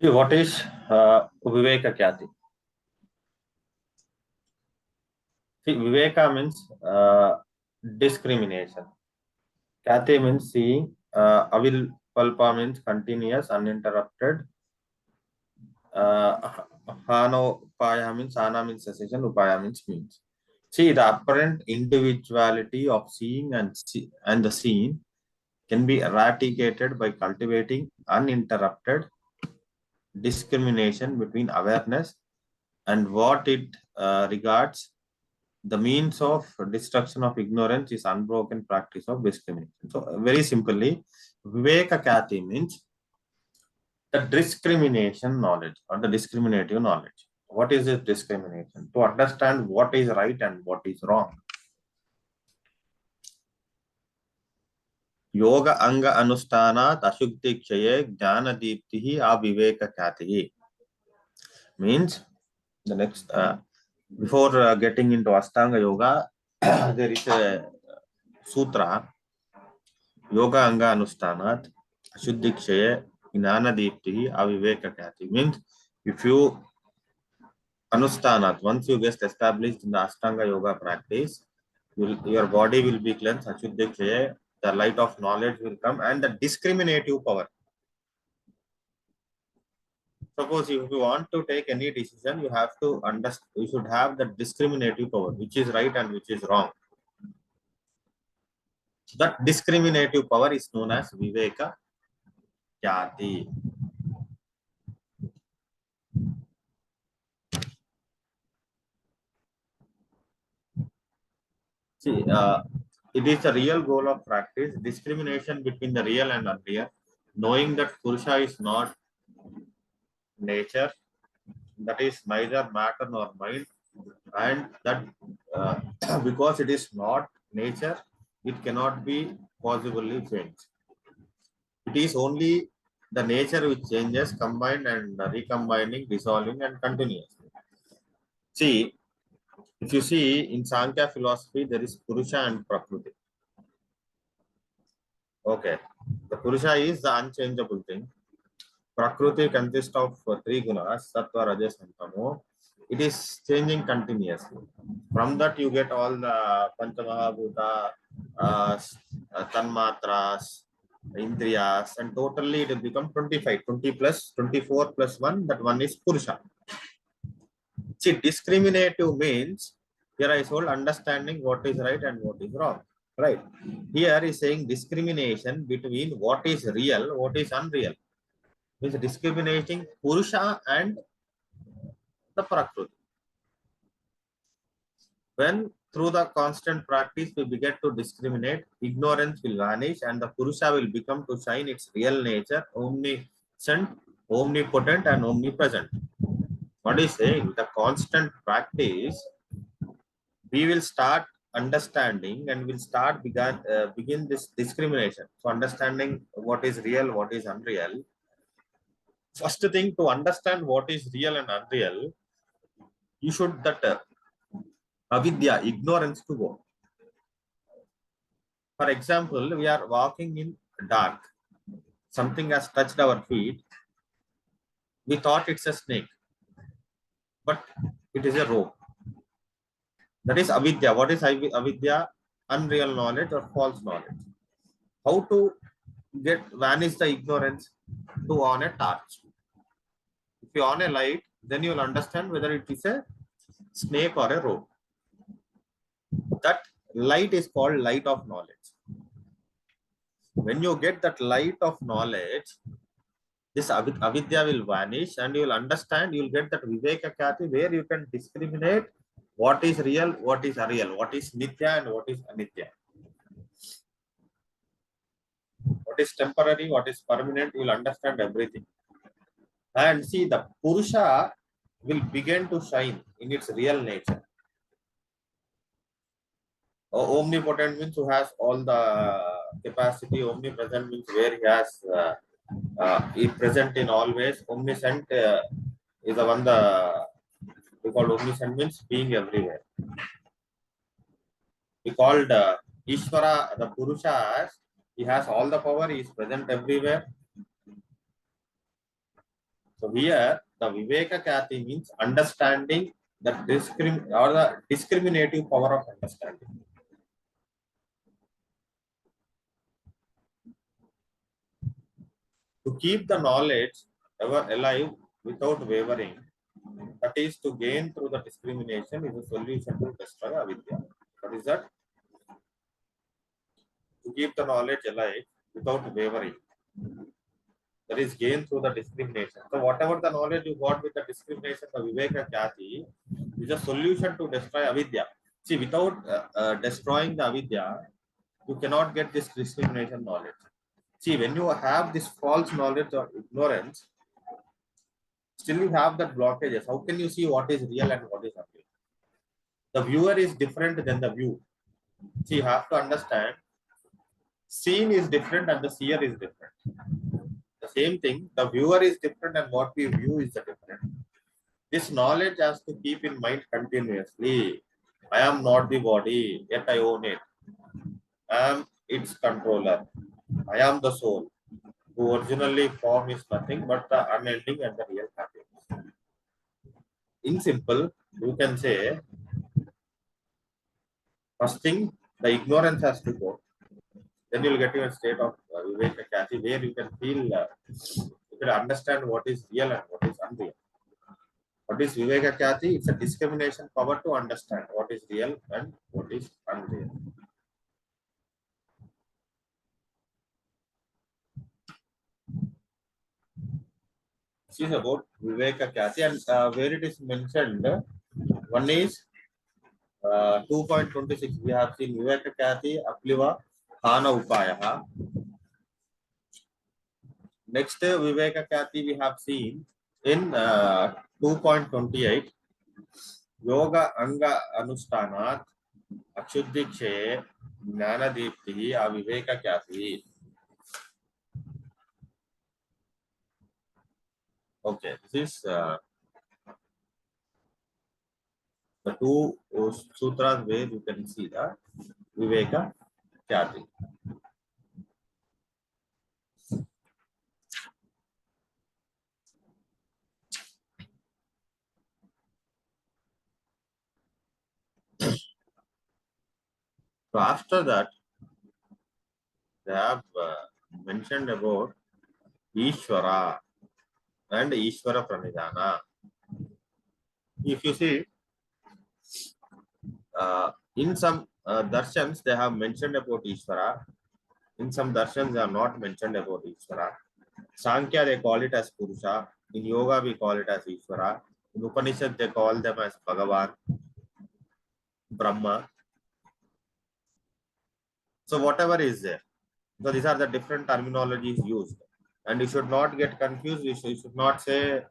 See, what is Viveka Kyati? See, Viveka means discrimination. Kyati means seeing. Avil Palpa means continuous, uninterrupted. Hano Upaya means Hana means cessation, Upaya means. See, the apparent individuality of seeing and the seen can be eradicated by cultivating uninterrupted discrimination between awareness and what it regards. The means of destruction of ignorance is unbroken practice of discrimination. So, very simply, Viveka Kyati means the discrimination knowledge or the discriminative knowledge. What is this discrimination? To understand what is right and what is wrong. Yoga anga anusthanat ashukti kshaye jnana deeptihi aviveka kyatihi. Means the next before getting into Ashtanga Yoga, there is a sutra, Yoga Anga Anusthanat, Shuddhikshaye, Gnana Deepti, Aviveka Kyati. Means if you Anusthanat, once you get established in the Ashtanga Yoga practice, your body will be cleansed, Ashuddhikshaye, the light of knowledge will come, and the discriminative power. Suppose if you want to take any decision, you have to understand, you should have the discriminative power, which is right and which is wrong. That discriminative power is known as Viveka Kyati. See, it is the real goal of practice, discrimination between the real and unreal, knowing that Purusha is not nature, that is neither matter nor mind, and that because it is not nature, it cannot be possibly changed. It is only the nature which changes, combined and recombining, dissolving, and continuously. See, if you see in Sankhya philosophy, there is Purusha and Prakriti. Okay, the Purusha is the unchangeable thing. Prakriti consists of three gunas, Sattva, Rajas, and Tamo. It is changing continuously. From that, you get all the Panchamahabhuta, Tanmatras, Indriyas, and totally it will become 25, 20 plus 24 plus 1, that one is Purusha. See, discriminative means here I told understanding what is right and what is wrong. Right. Here is saying discrimination between what is real, what is unreal. Means discriminating Purusha and the Prakriti. When through the constant practice we begin to discriminate, ignorance will vanish and the Purusha will become to shine its real nature, omniscient, omnipotent, and omnipresent. What is saying? The constant practice, we will start understanding and will start begin this discrimination. So understanding what is real, what is unreal. First thing, to understand what is real and unreal, you should that avidya, ignorance to go. For example, we are walking in dark. Something has touched our feet. We thought it's a snake, but it is a rope. That is avidya. What is avidya? Unreal knowledge or false knowledge. How to vanish the ignorance? To on a torch. If you on a light, then you will understand whether it is a snake or a rope. That light is called light of knowledge. When you get that light of knowledge, this avidya will vanish and you will understand, you will get that viveka kyati, where you can discriminate what is real, what is unreal, what is nitya and what is anitya. What is temporary, what is permanent, you will understand everything. And see, the Purusha will begin to shine in its real nature. Omnipotent means who has all the capacity. Omnipresent means where he has is present in all ways. Omniscient is the one we call omniscient means being everywhere. We called Ishwara, the Purusha, as he has all the power. He is present everywhere. So here the Viveka Khyati means understanding the discriminative power of understanding. To keep the knowledge ever alive without wavering, that is to gain through the discrimination is a solution to destroy avidya. What is that? To keep the knowledge alive without wavering. That is gained through the discrimination. So whatever the knowledge you got with the discrimination, the Viveka Jati is a solution to destroy avidya. See, without destroying the avidya, you cannot get this discrimination knowledge. See, when you have this false knowledge or ignorance, still you have that blockages. How can you see what is real and what is unreal? The viewer is different than the view. See, you have to understand, seen is different and the seer is different. The same thing, the viewer is different and what we view is the different. This knowledge has to keep in mind continuously. I am not the body, yet I own it. I am its controller. I am the soul, who originally form is nothing but the unending and the real happiness. In simple, you can say, first thing, the ignorance has to go. Then you will get to a state of Viveka Khyati where you can feel, you can understand what is real and what is unreal. What is Viveka Khyati? It's a discrimination power to understand what is real and what is unreal. This is about Viveka Khyati, and where it is mentioned, one is 2.26. We have seen Viveka Khyati, Apliva, Hana Upaya. Next, Viveka Khyati we have seen in 2.28. Yoga Anga Anustanat, Akshuddhikshe, Jnanadipti, Aviveka Khyati. Okay, this is the two sutras where you can see the Viveka Khyati. So after that, they have mentioned about Ishwara and Ishwara Pranidhana. If you see, in some darshans, they have mentioned about Ishwara. In some darshans, they are not mentioned about Ishwara. Sankhya, they call it as Purusha. In Yoga, we call it as Ishwara. In Upanishad, they call them as Bhagavan, Brahma. So whatever is there. So these are the different terminologies used. And you should not get confused. You should not say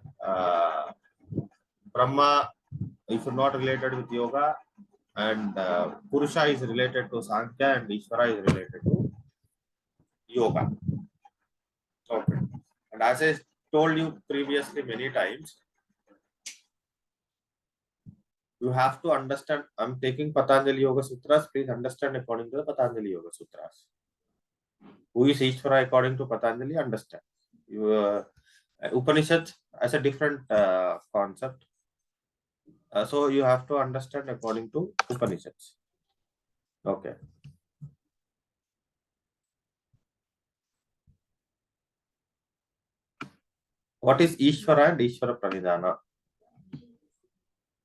Brahma, you should not related with Yoga, and Purusha is related to Sankhya and Ishvara is related to Yoga. Okay. And as I told you previously many times, you have to understand. I'm taking Patanjali Yoga Sutras. Please understand according to the Patanjali Yoga Sutras. Who is Ishvara according to Patanjali? Understand. Upanishad as a different concept. So you have to understand according to Upanishads. Okay. What is Ishvara and Ishvara Pranidhana?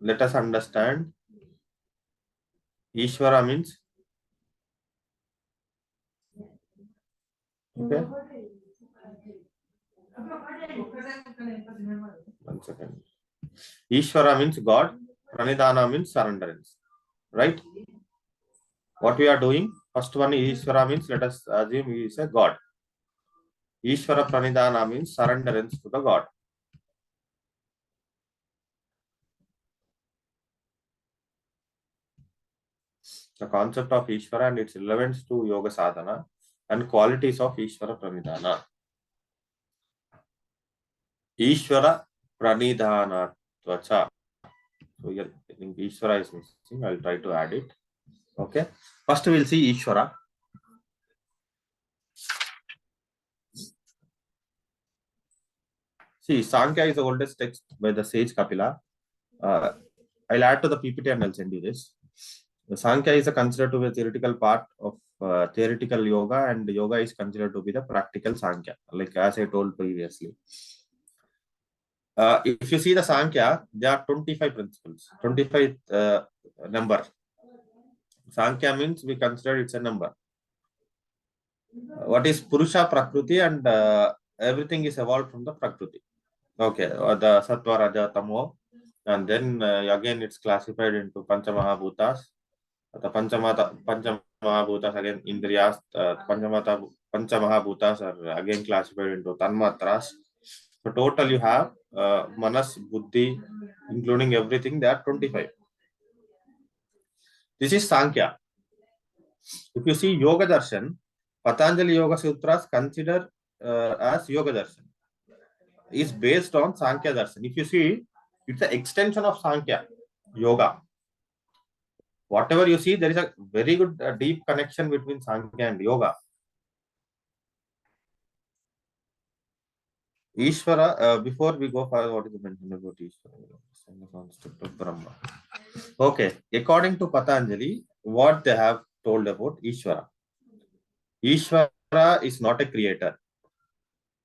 Let us understand. Ishvara means, okay. One second. Ishvara means God. Pranidhana means surrenderance. Right? What we are doing? First one is Ishvara means, let us assume he is a God. Ishvara Pranidhana means surrenderance to the God. The concept of Ishvara and its relevance to Yoga Sadhana and qualities of Ishvara Pranidhana. Ishvara Pranidhana Tvacha. So here I think Ishvara is missing. I'll try to add it. Okay. First we'll see Ishvara. See, Sankhya is the oldest text by the sage Kapila. Uh, I'll add to the PPT and I'll send you this. The Sankhya is considered to be a theoretical part of theoretical yoga, and yoga is considered to be the practical Sankhya, like as I told previously. If you see the Sankhya, there are 25 principles, 25 number. Sankhya means we consider it's a number. What is Purusha, Prakriti, and everything is evolved from the Prakriti. Okay, the Sattva, Raja, Tamo, and then again it's classified into Panchamahabhutas. The Panchamahabhutas again Indriyas, Panchamahabhutas are again classified into Tanmatras. So total you have Manas, Buddhi, including everything, they are 25. This is Sankhya. If you see Yoga Darshan, Patanjali Yoga Sutras consider as Yoga Darshan is based on Sankhya Darshan. If you see, it's an extension of Sankhya Yoga. Whatever you see, there is a very good deep connection between Sankhya and Yoga. Ishwara, before we go further, what is the mention about Ishwara? Okay, according to Patanjali, what they have told about Ishwara. Ishwara is not a creator.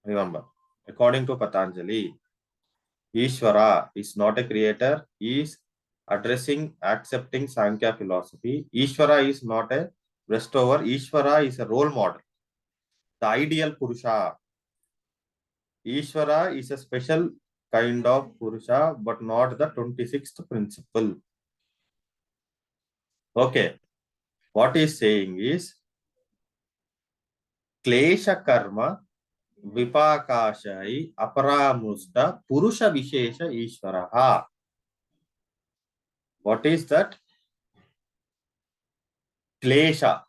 Remember, according to Patanjali, Ishwara is not a creator, he is addressing, accepting Sankhya philosophy. Ishwara is not a restorer, Ishwara is a role model, the ideal Purusha. Ishwara is a special kind of Purusha, but not the 26th principle. Okay, what he is saying is Klesha Karma Vipakashai Aparamusta Purusha Vishesha Ishwaraha. What is that? Klesha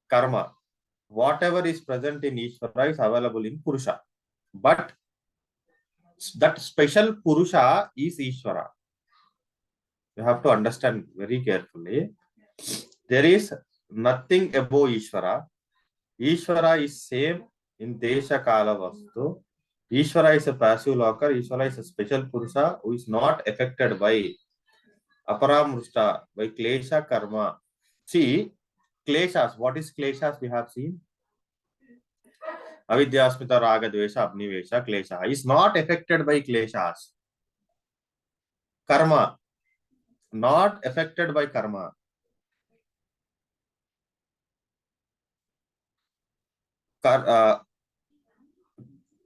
Karma. Whatever is present in Ishvara is available in Purusha. But that special Purusha is Ishvara. You have to understand very carefully. There is nothing above Ishvara. Ishvara is same in Desha Kala Vastu. Ishvara is a passive locker. Ishvara is a special Purusha who is not affected by Aparamrusta, by Klesha Karma. See, Kleshas. What is Kleshas we have seen? Avidyasmita Raga Dvesha Abnivesha Klesha is not affected by Kleshas. Karma, not affected by karma.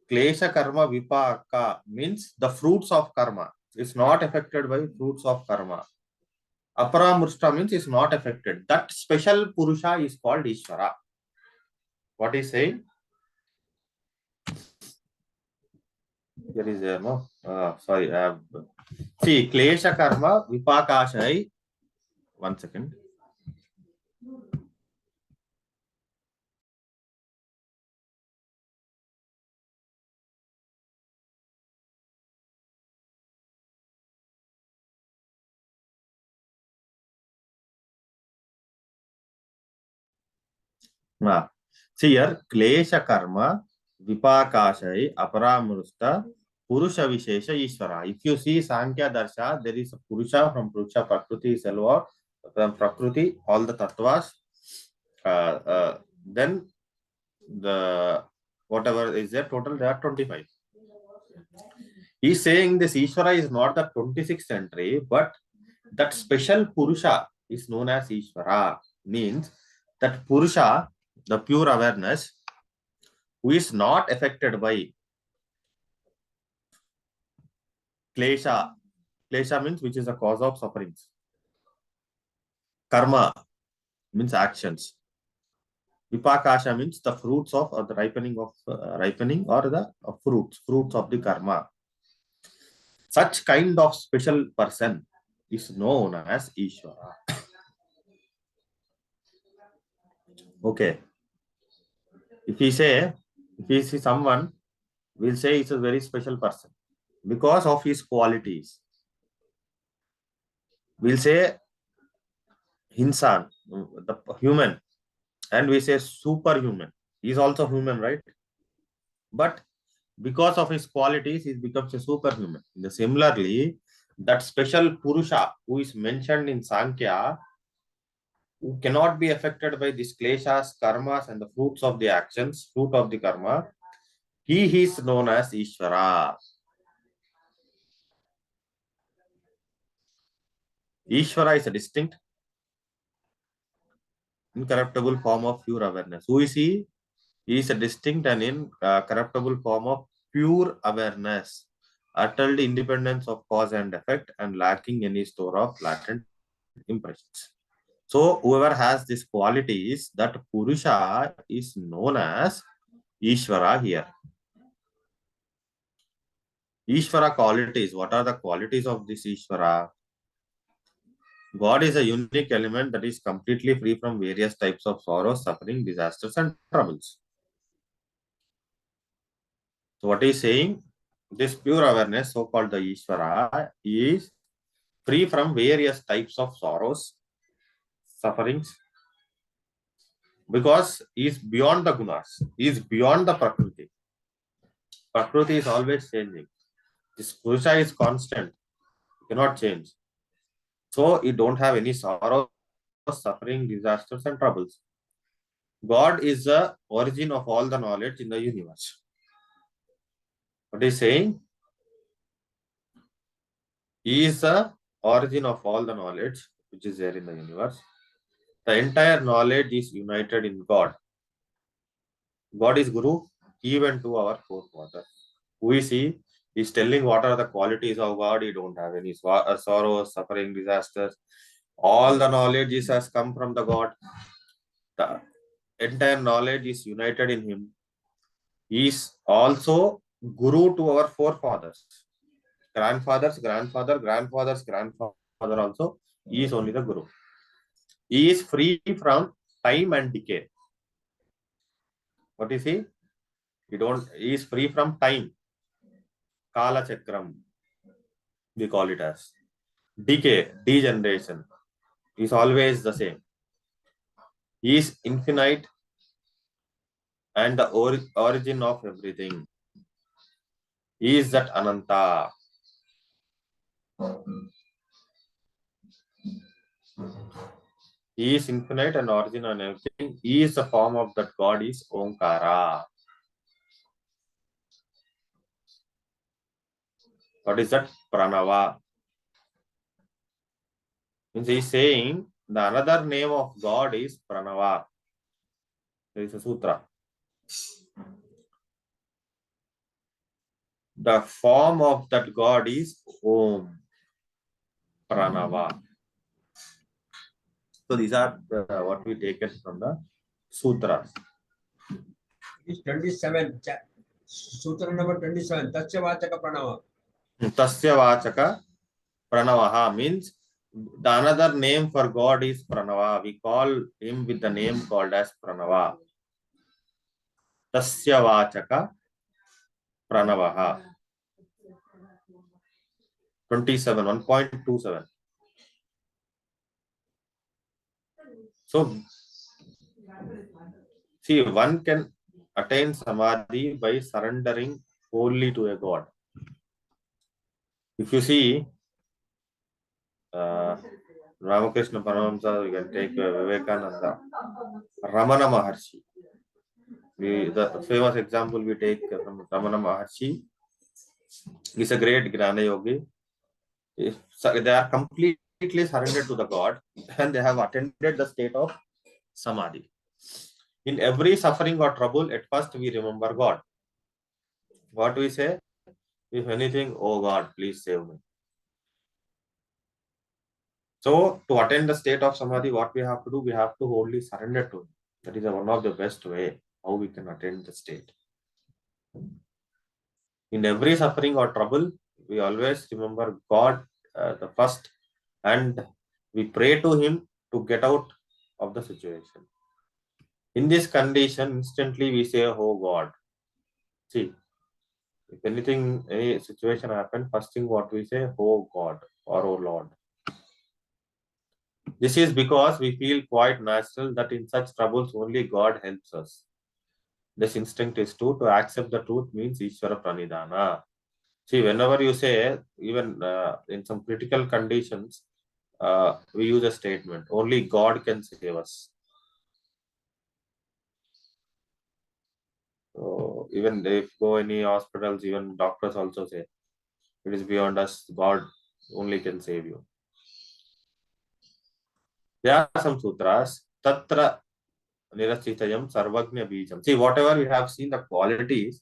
Klesha karma vipaka means the fruits of karma. It's not affected by fruits of karma. Aparamursta means it's not affected. That special Purusha is called Ishvara. What is saying? There is a no. Sorry. See, Klesha karma vipakashai. 1 second. See here, Klesha karma vipakashai aparamrusta Purusha Vishesha Ishvara. If you see Sankhya Darsha, there is a Purusha, from Purusha Prakriti is Selva, from Prakriti, all the Tattvas. Then the whatever is there, total there are 25. He's saying this Ishvara is not the 26th century, but that special Purusha is known as Ishvara. Means that Purusha, the pure awareness, who is not affected by Klesha. Klesha means which is the cause of sufferings. Karma means actions. Vipakasha means the fruits of, or the ripening of ripening, or the fruits of the karma. Such kind of special person is known as Ishvara. Okay. If we see someone, we'll say it's a very special person because of his qualities. We'll say insan, the human, and we say superhuman. He's also human, right? But Because of his qualities, he becomes a superhuman. Similarly, that special Purusha who is mentioned in Sankhya, who cannot be affected by these kleshas, karmas, and the fruits of the actions, fruit of the karma, he is known as Ishwara. Ishwara is a distinct, incorruptible form of pure awareness. Who is he? He is a distinct and incorruptible form of pure awareness, utterly independence of cause and effect, and lacking any store of latent impressions. So, whoever has these qualities, that Purusha is known as Ishvara here. Ishvara qualities. What are the qualities of this Ishvara? God is a unique element that is completely free from various types of sorrow, suffering, disasters, and troubles. So, what is saying? This pure awareness, so called the Ishvara, is free from various types of sorrows, sufferings, because he is beyond the gunas, he is beyond the Prakriti. Prakriti is always changing. This Purusha is constant, cannot change. So you don't have any sorrow, suffering, disasters, and troubles. God is the origin of all the knowledge in the universe. What is saying? He is the origin of all the knowledge which is there in the universe. The entire knowledge is united in God. God is Guru even to our forefathers. Who is he? He's telling what are the qualities of God. You don't have any sorrow, suffering, disasters. All the knowledge has come from the God. The entire knowledge is united in him. He is also Guru to our forefathers. Grandfathers, grandfather, grandfather's grandfather also. He is only the Guru. He is free from time and decay. What is he? He is free from time. Kala Chakram, we call it as. Decay, degeneration, is always the same. He is infinite and the origin of everything. He is that Ananta. He is infinite and origin and everything. He is the form of that God is Omkara. What is that? Pranava. Means he is saying the another name of God is Pranava. There is a sutra. The form of that God is Om. Pranava. So these are what we take from the sutras. It's 27. Sutra number 27. Tasya Vachaka Pranava. Tasya Vachaka Pranavaha means the another name for God is Pranava. We call him with the name called as Pranava. Tasya Vachaka Pranavaha. 27, 1.27. So, see, one can attain Samadhi by surrendering wholly to a God. If you see, Ramakrishna Paramahamsa, you can take Vivekananda, Ramana Maharshi. The famous example we take from Ramana Maharshi is a great Gnana Yogi. They are completely surrendered to the God and they have attained the state of Samadhi. In every suffering or trouble, at first we remember God. What we say? If anything, oh God, please save me. So, to attain the state of Samadhi, what we have to do? We have to wholly surrender to Him. That is one of the best way how we can attain the state. In every suffering or trouble, we always remember God the first, and we pray to Him to get out of the situation. In this condition, instantly we say, oh God. See, if anything, any situation happens, first thing what we say, oh God or oh Lord. This is because we feel quite natural that in such troubles only God helps us. This instinct is to accept the truth means Ishwara Pranidhana. See, whenever you say, even in some critical conditions, we use a statement, only God can save us. So even if go any hospitals, even doctors also say, it is beyond us, God only can save you. There are some sutras, Tatra Nirachitayam Sarvagnya Bijam. See, whatever we have seen the qualities,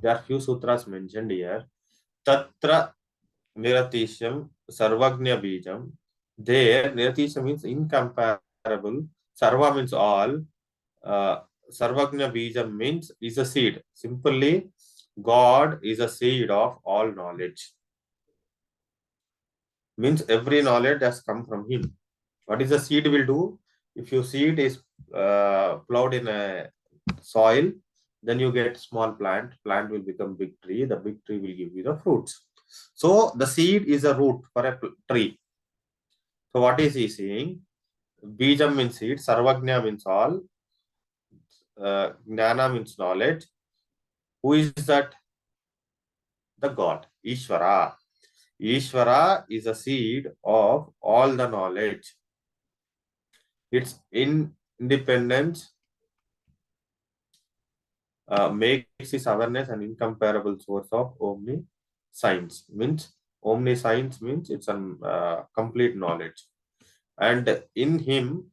there are few sutras mentioned here. Tatra Niratisham Sarvagnya Bijam. There, Niratisha means incomparable. Sarva means all. Sarvagnya Bijam means is a seed. Simply, God is a seed of all knowledge. Means every knowledge has come from Him. What is the seed will do? If your seed is plowed in a soil, then you get small plant. Plant will become big tree. The big tree will give you the fruits. So the seed is a root for a tree. So what is he saying? Bijam means seed. Sarvagnya means all. Jnana means knowledge. Who is that? The God, Ishwara. Ishwara is a seed of all the knowledge. Its independence makes its awareness an incomparable source of omniscience. Omniscience means it's a complete knowledge. And in him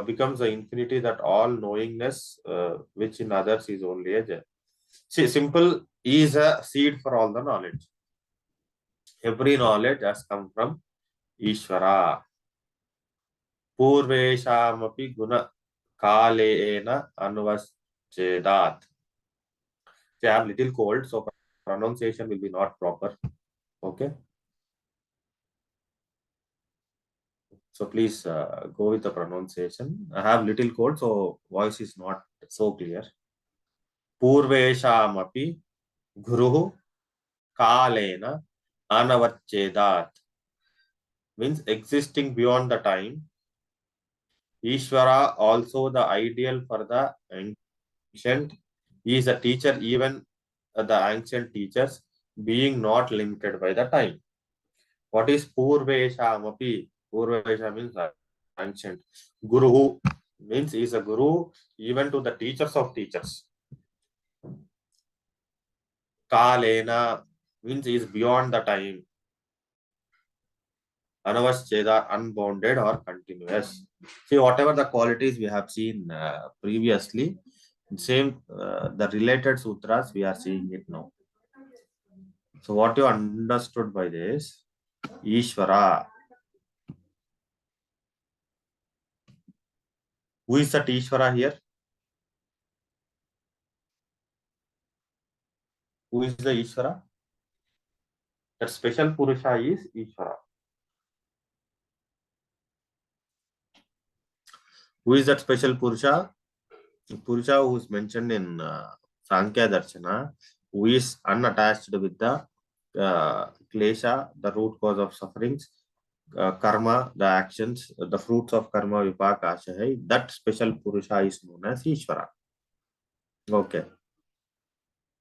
becomes the infinity that all knowingness, which in others is only a See, simple is a seed for all the knowledge. Every knowledge has come from Ishvara. Purveshamapi guna kalena anvaschedat. See, I am little cold, so pronunciation will be not proper. Okay. So please go with the pronunciation. I have little cold, so voice is not so clear. Purveshamapi guruhu kalena anavacchedat means existing beyond the time. Ishvara also the ideal for the ancient. He is a teacher even the ancient teachers being not limited by the time. What is Purveshamapi? Purvesha means ancient. Guru means he is a guru even to the teachers of teachers. Kalena means he is beyond the time. Anavascheda, unbounded or continuous. See, whatever the qualities we have seen previously, same the related sutras we are seeing it now. So what you understood by this, Ishvara. Who is that Ishvara here? Who is the Ishvara? That special Purusha is Ishvara. Who is that special Purusha? Purusha who is mentioned in Sankhya Darshana, who is unattached with the klesha, the root cause of sufferings, karma, the actions, the fruits of karma, vipaka, ashahai. That special Purusha is known as Ishvara. Okay.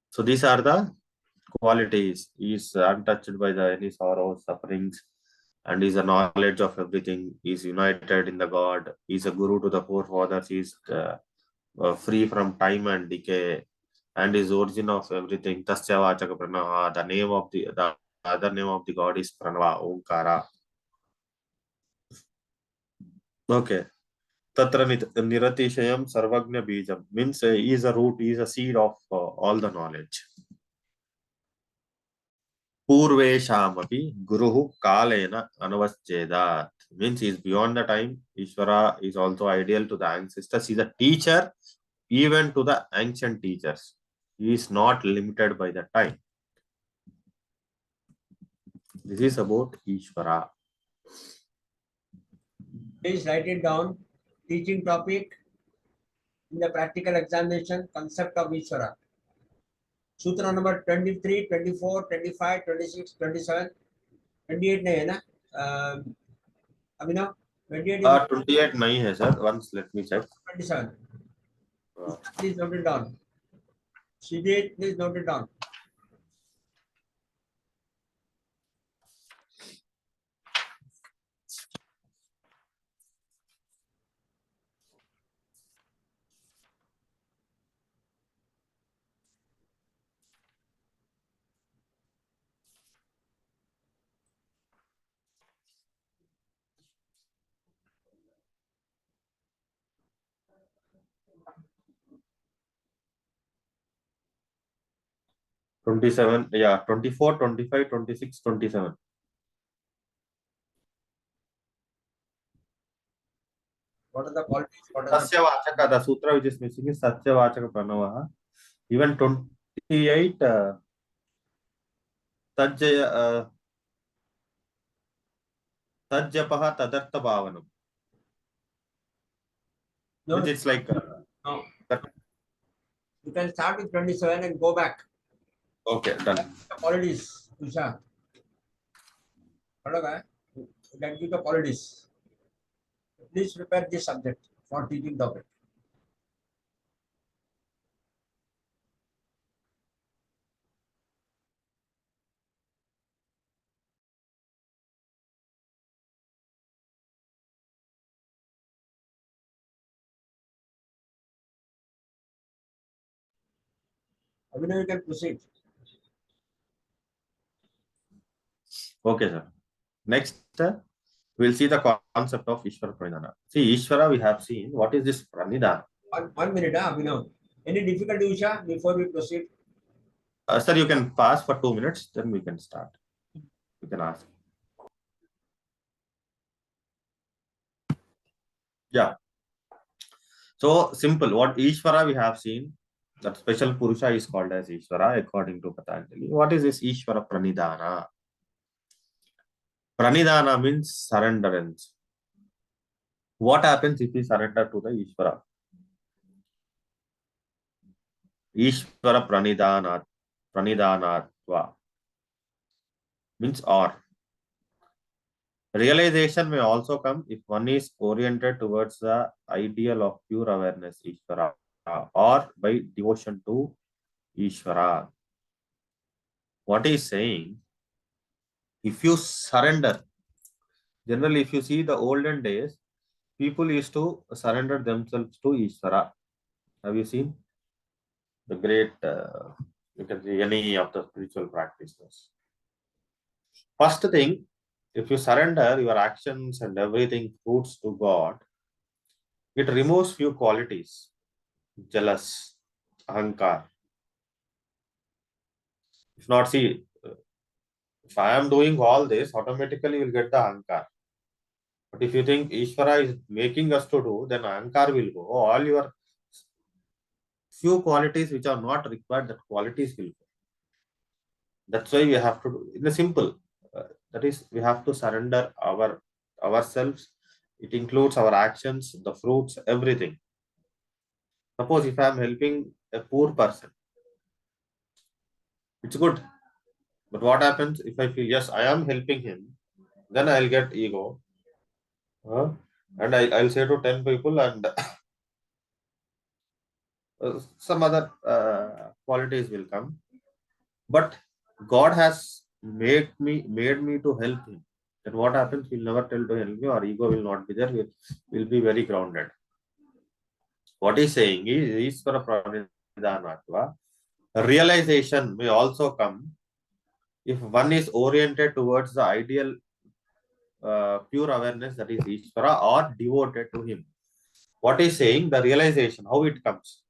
So these are the qualities. He is untouched by the any sorrow, sufferings, and is a knowledge of everything. He is united in the God. He is a guru to the forefathers. He is free from time and decay, and is origin of everything. Tasya Vachaka Pranaha. The name of the other name of the God is Pranava, Omkara. Okay. Tatra Niratishayam Sarvagnya Bijam means he is a root, he is a seed of all the knowledge. Purveshamapi Guruhu Kalena Anavaschedat means he is beyond the time. Ishvara is also ideal to the ancestors. He is a teacher even to the ancient teachers. He is not limited by the time. This is about Ishvara. Please write it down. Teaching topic in the practical examination, concept of Ishwara. Sutra number 23, 24, 25, 26, 27, 28 नहीं है ना? Abhinav, 28 is 28 नहीं है sir. Once let me check. 27. Please note it down. Shri, please note it down. Twenty-seven, yeah, 24, 25, 26, 27. What are the qualities? What are the Satyavachaka, the sutra which is missing is Satyavachaka Pranavaha. Even 28, Tajjaya, Tajjapaha Tadartha Bhavanam. no, Which it's like, no. that, You can start with 27 and go back. okay, done. The qualities, Usha. That give the qualities. Please prepare this subject for teaching topic. Abhinav, you can proceed. Okay, sir. Next, we'll see the concept of Ishvara Pranidhana. See, Ishvara we have seen. What is this Pranidhana? One minute, Abhinav. Any difficulty, Usha, before we proceed? Sir, you can pass for 2 minutes, then we can start. You can ask. Yeah. So simple. What Ishvara we have seen, that special Purusha is called as Ishvara according to Patanjali. What is this Ishvara Pranidhana? Pranidhana means surrenderance. What happens if we surrender to the Ishvara? Ishvara Pranidhanatva means or. Realization may also come if one is oriented towards the ideal of pure awareness, Ishvara, or by devotion to Ishvara. What he is saying, if you surrender, generally, if you see the olden days, people used to surrender themselves to Ishvara. Have you seen the great, you can see any of the spiritual practitioners? First thing, if you surrender your actions and everything fruits to God, it removes few qualities: jealous, ahankar. If not, see, if I am doing all this, automatically you will get the ahankar. But if you think Ishvara is making us to do, then ahankar will go. All your few qualities which are not required, that qualities will go. That's why we have to do in a simple. That is, we have to surrender ourselves. It includes our actions, the fruits, everything. Suppose if I am helping a poor person, it's good. But what happens if I feel yes, I am helping him, then I'll get ego. And I'll say to 10 people, and some other qualities will come. But God has made me to help him. Then what happens? We'll never tell to help me, or ego will not be there. We'll be very grounded. What he's saying is for a pranidhanatva, realization may also come if one is oriented towards the ideal pure awareness, that is Ishvara, or devoted to him. What is saying, the realization, how it comes?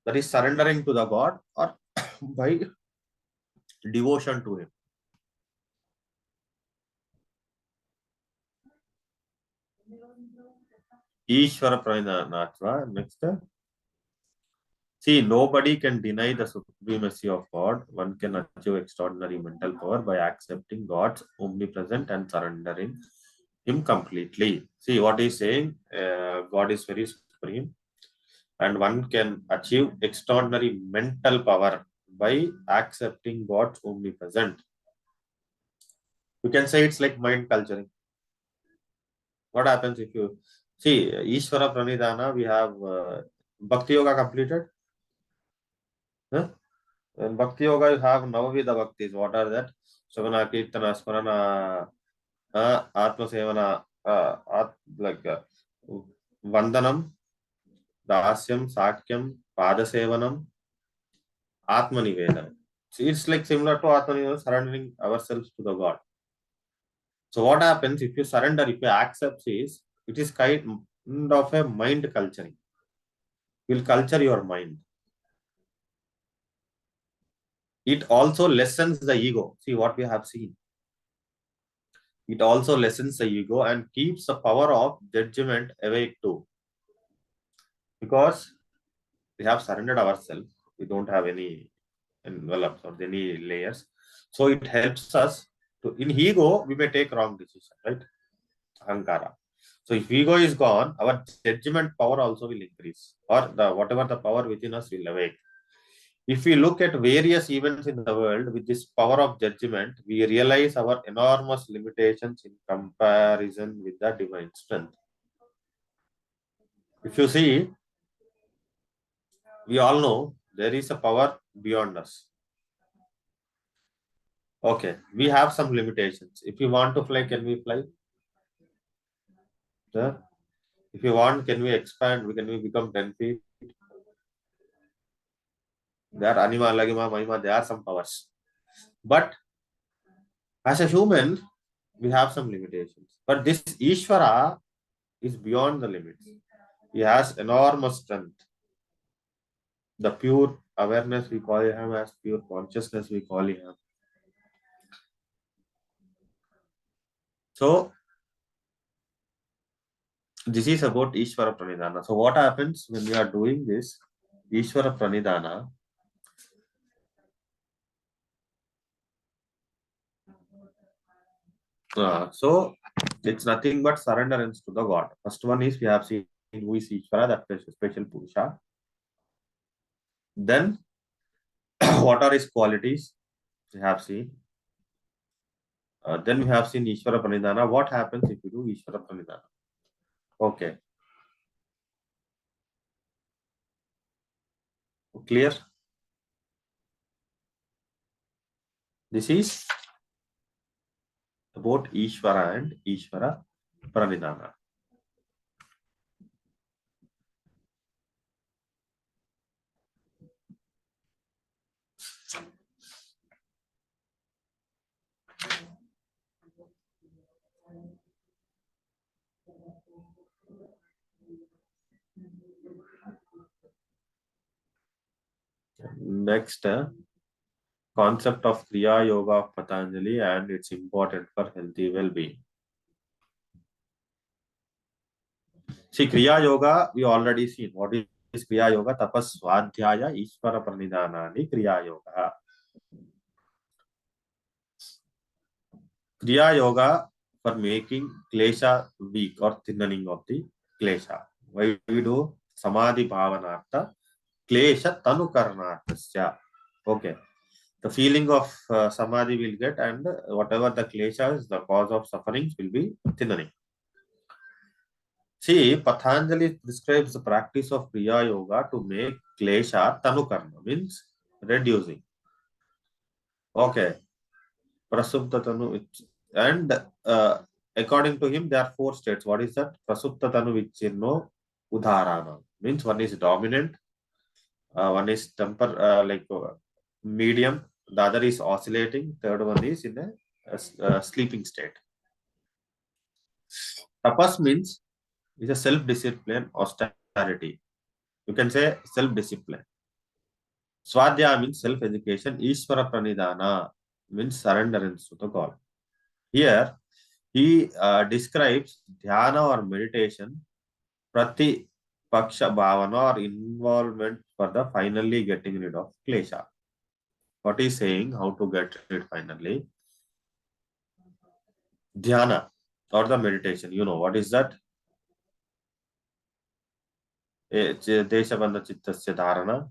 That is surrendering to the God or by devotion to him. Ishvara Pranidhanatva. Next. See, nobody can deny the supremacy of God. One can achieve extraordinary mental power by accepting God's omnipresent and surrendering him completely. See what he's saying. God is very supreme, and one can achieve extraordinary mental power by accepting God's omnipresent. You can say it's like mind culturing. What happens if you see Ishvara Pranidhana? We have Bhakti Yoga completed. Huh? In Bhakti Yoga, you have Navavida Bhaktis. What are that? Savana, Kirtana, Smarana, Atma Sevana, like Vandanam, Dasyam, Sakyam, Padasevanam, Atma Nivedanam. See, it's like similar to Atma Nivedanam, surrendering ourselves to the God. So what happens if you surrender, if you accept is, it is kind of a mind culturing. You will culture your mind. It also lessens the ego. See what we have seen. It also lessens the ego and keeps the power of judgment awake too. Because we have surrendered ourselves. We don't have any envelopes or any layers. So it helps us to, in ego, we may take wrong decision, right? Ahankara. So if ego is gone, our judgment power also will increase, or the whatever the power within us will awake. If we look at various events in the world with this power of judgment, we realize our enormous limitations in comparison with the divine strength. If you see, we all know there is a power beyond us. Okay, we have some limitations. If you want to fly, can we fly? Yeah. If you want, can we expand? Can we become 10 feet? There are anima, lagima, mahima, there are some powers. But as a human, we have some limitations. But this Ishwara is beyond the limits. He has enormous strength. The pure awareness we call him as pure consciousness we call him. So this is about Ishwara Pranidhana. So what happens when we are doing this Ishwara Pranidhana? So it's nothing but surrenderance to the God. First one is we have seen who is Ishvara, that special Purusha. Then what are his qualities? We have seen. Then we have seen Ishvara Pranidhana. What happens if you do Ishvara Pranidhana? Okay. Clear? This is about Ishvara and Ishvara Pranidhana. Next, concept of Kriya Yoga of Patanjali and it's important for healthy well-being. See, Kriya Yoga, we already seen. What is Kriya Yoga? Tapas Swadhyaya Ishvara Pranidhanani Kriya Yoga. Kriya Yoga for making klesha weak or thinning of the klesha. Why we do? Samadhi Bhavanartha Klesha Tanukarnarthasya. Okay. The feeling of Samadhi will get and whatever the klesha is, the cause of sufferings will be thinning. See, Patanjali prescribes the practice of Kriya Yoga to make klesha tanukarna, means reducing. Okay. Prasupta tanu, and according to him, there are four states. What is that? Prasupta tanu vichirno udharana, means one is dominant, one is medium, the other is oscillating, third one is in a sleeping state. Tapas means is a self-discipline, austerity. You can say self-discipline. Swadhyaya means self-education. Ishvara Pranidhana means surrenderance to the God. Here, he describes dhyana or meditation, prati paksha bhavana or involvement for the finally getting rid of klesha. What he's saying, how to get rid finally? Dhyana or the meditation. You know, what is that? Deshabandha chittasya dharana.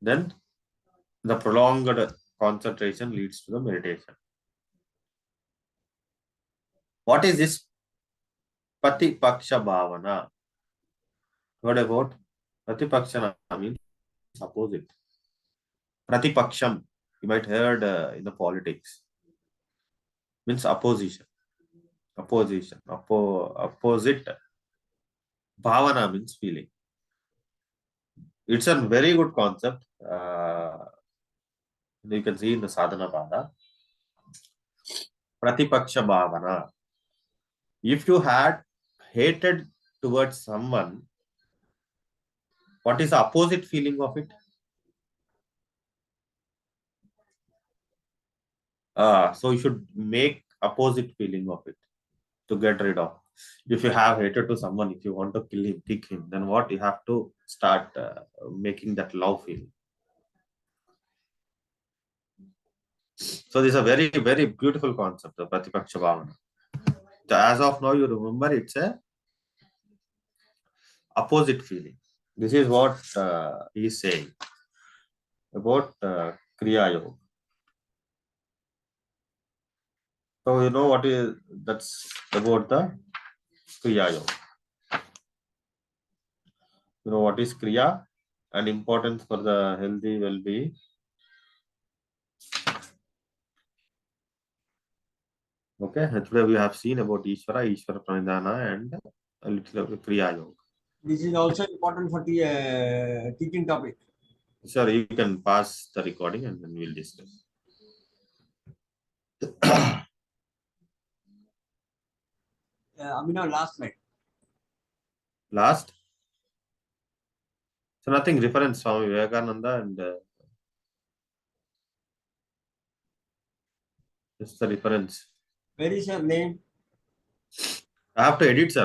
Then the prolonged concentration leads to the meditation. What is this Patipaksha Bhavana? What about Patipaksha means opposite. Pratipaksham, you might heard in the politics, means opposition. Opposition. Opposite. Bhavana means feeling. It's a very good concept. You can see in the sadhana pada. Pratipaksha bhavana. If you had hated towards someone, what is the opposite feeling of it? So you should make opposite feeling of it to get rid of. If you have hatred to someone, if you want to kill him, kick him, then what you have to start making that love feeling. So this is a very, very beautiful concept, the Pratipaksha Bhavana. So as of now, you remember it's a opposite feeling. This is what he is saying about Kriya Yoga. So you know what is that's about the Kriya Yoga. You know what is Kriya and importance for the healthy well-being. Okay, today we have seen about Ishwara, Ishwara Pranidhana, and a little of Kriya Yoga. This is also important for the teaching topic. Sir, you can pass the recording and then we'll discuss. Abhinav, last slide. Last. So nothing reference Swami Vivekananda and just the reference. Where is your name? I have to edit, sir.